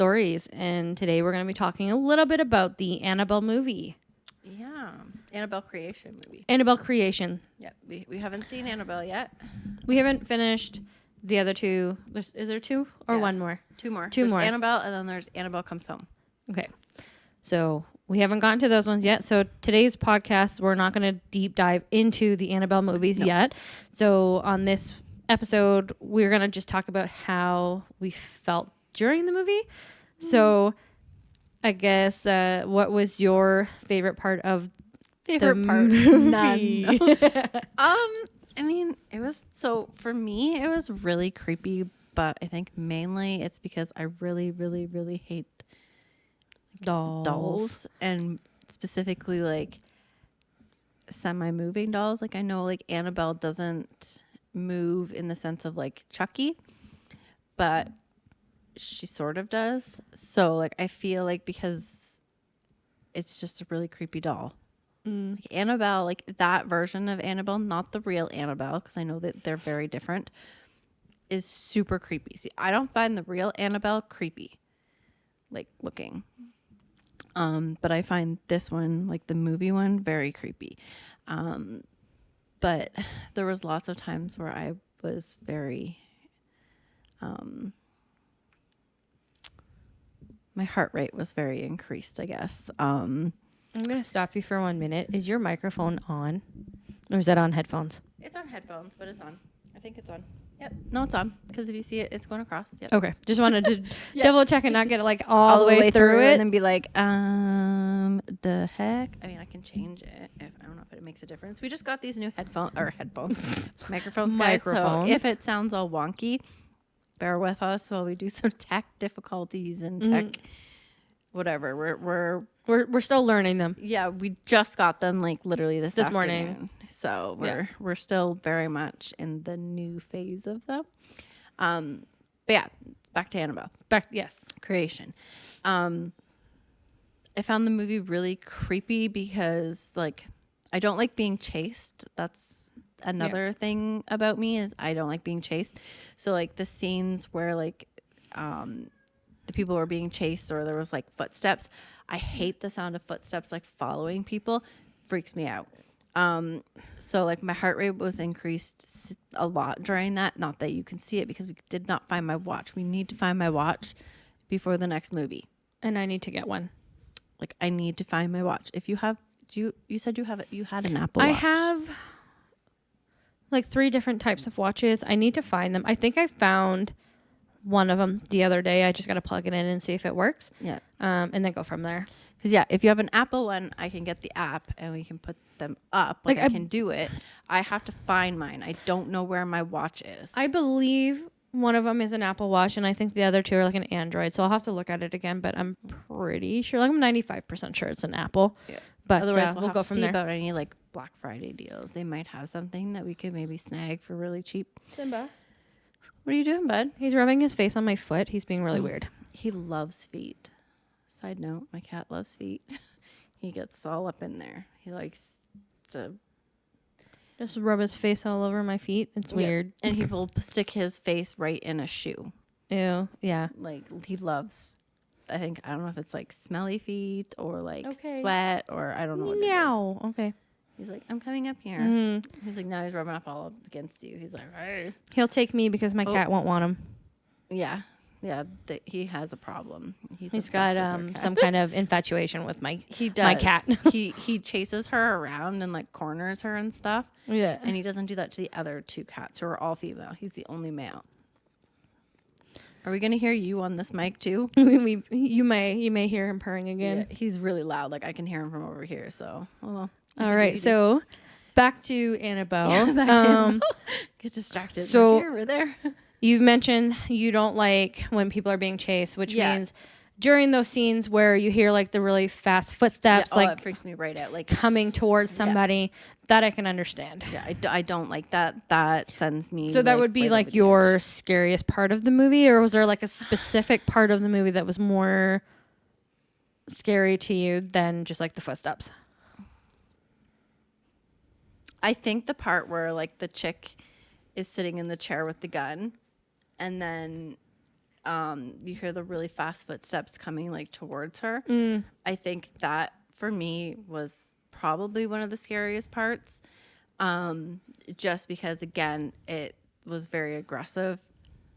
stories, and today we're going to be talking a little bit about the Annabelle movie. Yeah, Annabelle creation movie. Annabelle creation. Yeah, we haven't seen Annabelle yet. We haven't finished the other two. Is there two or one more? Two more. Two there's more. Annabelle, and then there's Annabelle Comes Home. Okay. So we haven't gotten to those ones yet. So today's podcast, we're not going to deep dive into the Annabelle movies yet. So on this episode, we're going to just talk about how we felt during the movie. So I guess what was your favorite part of the movie? I mean, for me, it was really creepy, but I think mainly it's because I really, really, really hate dolls, and specifically like semi-moving dolls. Like I know like Annabelle doesn't move in the sense of like Chucky, but she sort of does. So like I feel like because it's just a really creepy doll. Like Annabelle, like that version of Annabelle, not the real Annabelle, because I know that they're very different, is super creepy. See, I don't find the real Annabelle creepy, like looking. But I find this one, like the movie one, very creepy. But there was lots of times where I was very, my heart rate was very increased, I guess. I'm going to stop you for 1 minute. Is your microphone on? Or is that on headphones? It's on headphones, but it's on. I think it's on. Yep. No, it's on. Because if you see it, it's going across. Yep. Okay. Just wanted to double check and not get it like all the way through it. And then be like, the heck? I mean, I can change it. I don't know if it makes a difference. We just got these new microphones, guys. So if it sounds all wonky, bear with us while we do some tech difficulties and tech whatever. We're still learning them. Yeah, we just got them like literally this morning. afternoon. So we're still very much in the new phase of them. But yeah, back to Annabelle. Yes. Creation. I found the movie really creepy because like I don't like being chased. That's another thing about me is I don't like being chased. So like the scenes where like the people were being chased or there was like footsteps. I hate the sound of footsteps like following people. Freaks me out. So like my heart rate was increased a lot during that. Not that you can see it because we did not find my watch. We need to find my watch before the next movie. And I need to get one. Like I need to find my watch. If you have, you said you have it. You had an Apple Watch. I have like 3 different types of watches. I need to find them. I think I found one of them the other day. I just got to plug it in and see if it works. Yeah. And then go from there. Because if you have an Apple one, I can get the app and we can put them up. Like I can do it. I have to find mine. I don't know where my watch is. I believe one of them is an Apple Watch, and I think the other 2 are like an Android. So I'll have to look at it again, but I'm pretty sure, like I'm 95% sure it's an Apple. Yeah. But otherwise, we'll go from there. About any like Black Friday deals. They might have something that we could maybe snag for really cheap. Simba. What are you doing, bud? He's rubbing his face on my foot. He's being really weird. He loves feet. Side note, my cat loves feet. He gets all up in there. He likes to just rub his face all over my feet. It's weird. And he will stick his face right in a shoe. Ew. Yeah. Like he loves, I don't know if it's like smelly feet or like sweat or I don't know what it is. Okay. He's like, I'm coming up here. Mm-hmm. He's like, now he's rubbing up all up against you. He's like, hey. He'll take me because my cat won't want him. Yeah. Yeah. He has a problem. He's got some kind of infatuation with my cat. He chases her around and like corners her and stuff. Yeah. And he doesn't do that to the other 2 cats who are all female. He's the only male. Are we going to hear you on this mic too? You may hear him purring again. Yeah, he's really loud. Like I can hear him from over here. So, all right. So back to Annabelle. Yeah, get distracted. So we're there. You mentioned you don't like when people are being chased, which means during those scenes where you hear like the really fast footsteps, like it freaks me right out, like coming towards somebody, that I can understand. Yeah, I don't like that. That sends me. So that would be like your scariest part of the movie, or was there like a specific part of the movie that was more scary to you than just like the footsteps? I think the part where like the chick is sitting in the chair with the gun, and then you hear the really fast footsteps coming like towards her. Mm. I think that for me was probably one of the scariest parts. Just because again, it was very aggressive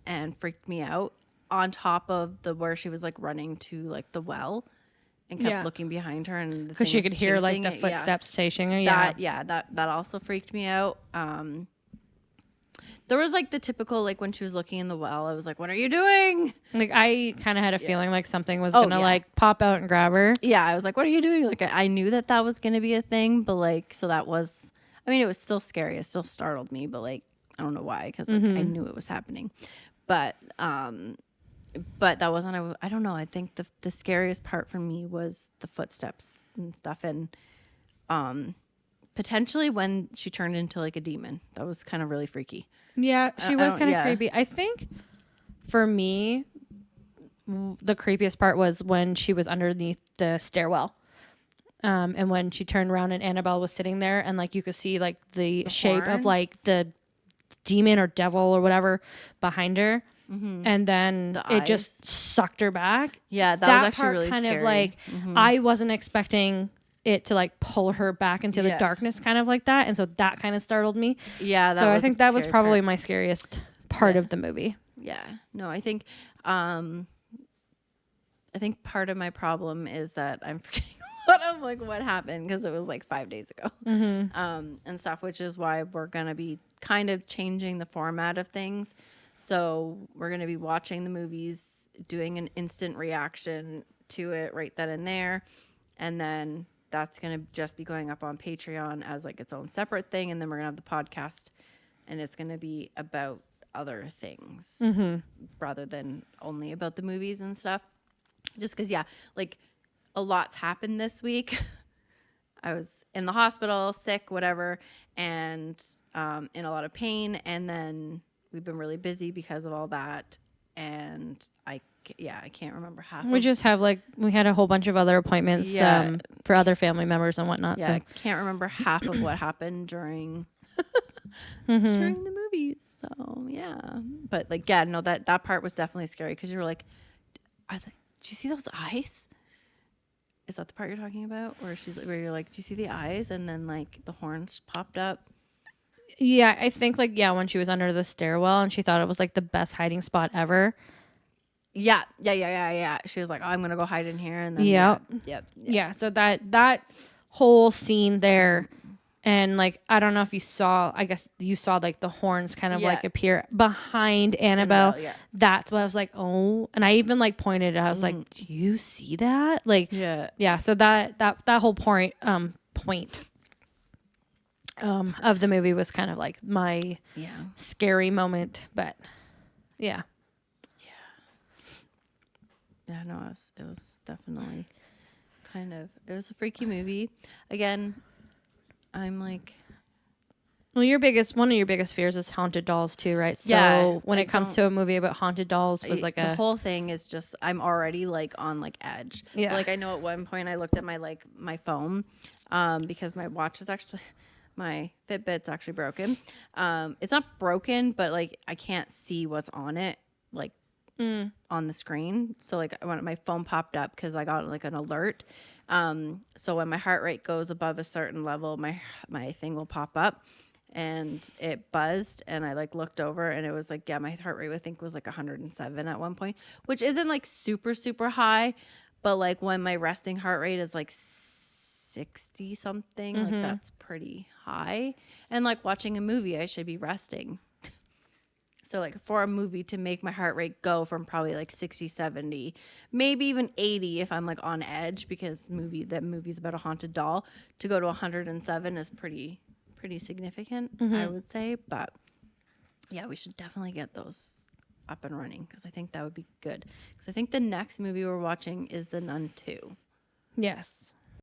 and freaked me out, on top of the where she was like running to like the well and kept Yeah. looking behind her, and Because she could hear like the footsteps chasing her. that also freaked me out. There was like the typical, like when she was looking in the well, I was like, what are you doing? Like I kind of had a feeling like something was gonna like pop out and grab her. Yeah, I was like, what are you doing? Like I knew that was gonna be a thing, but like, so that was, I mean, it was still scary. It still startled me, but like, I don't know why, because like, I knew it was happening. But that wasn't, I don't know. I think the scariest part for me was the footsteps and stuff, and potentially when she turned into like a demon. That was kind of really freaky. Yeah, she was kind of creepy. I think for me, the creepiest part was when she was underneath the stairwell. And when she turned around and Annabelle was sitting there, and like you could see like the shape of like the demon or devil or whatever behind her. And then it just sucked her back. Yeah, that was actually really kind scary. of like I wasn't expecting it to like pull her back into the darkness kind of like that, and so that kind of startled me. Yeah, so I think that was probably my scariest part of the movie. Yeah, no, I think part of my problem is that I'm forgetting a lot of like what happened, because it was like 5 days ago and stuff, which is why we're gonna be kind of changing the format of things. So we're gonna be watching the movies, doing an instant reaction to it right then and there, and then that's going to just be going up on Patreon as like its own separate thing. And then we're going to have the podcast, and it's going to be about other things rather than only about the movies and stuff. Just because, like a lot's happened this week. I was in the hospital, sick, whatever, and in a lot of pain. And then we've been really busy because of all that. And I can't remember half. We just have we had a whole bunch of other appointments for other family members and whatnot. Yeah, so I can't remember half of what happened during during the movies. So yeah, but like that part was definitely scary, because you were like, did you see those eyes? Is that the part you're talking about, where where you're like, do you see the eyes? And then like the horns popped up. Yeah, I think when she was under the stairwell and she thought it was like the best hiding spot ever. Yeah. She was like, oh, I'm going to go hide in here. And then, Yeah. So that whole scene there, and like, I don't know if you saw, I guess you saw like the horns kind of like appear behind Annabelle. That's what I was like, oh, and I even like pointed it. I was like, do you see that? Like, yeah. So that whole point of the movie was kind of like my scary moment, but yeah. Yeah, no, it was definitely it was a freaky movie. Again, I'm like, well, one of your biggest fears is haunted dolls too, right? So when it comes to a movie about haunted dolls, was like the whole thing is just, I'm already like on like edge. Yeah. Like I know at one point I looked at my phone, because my watch is actually, my Fitbit's actually broken. It's not broken, but like I can't see what's on it, like on the screen. So like when my phone popped up, because I got like an alert. So when my heart rate goes above a certain level, my thing will pop up, and it buzzed, and I like looked over, and it was like, my heart rate I think was like 107 at one point, which isn't like super, super high, but like when my resting heart rate is like 60 something, like that's pretty high. And like watching a movie, I should be resting. So like for a movie to make my heart rate go from probably like 60, 70, maybe even 80 if I'm like on edge, because that movie's about a haunted doll, to go to 107 is pretty significant, I would say. But yeah, we should definitely get those up and running, because I think that would be good. Because I think the next movie we're watching is The Nun 2. Yes.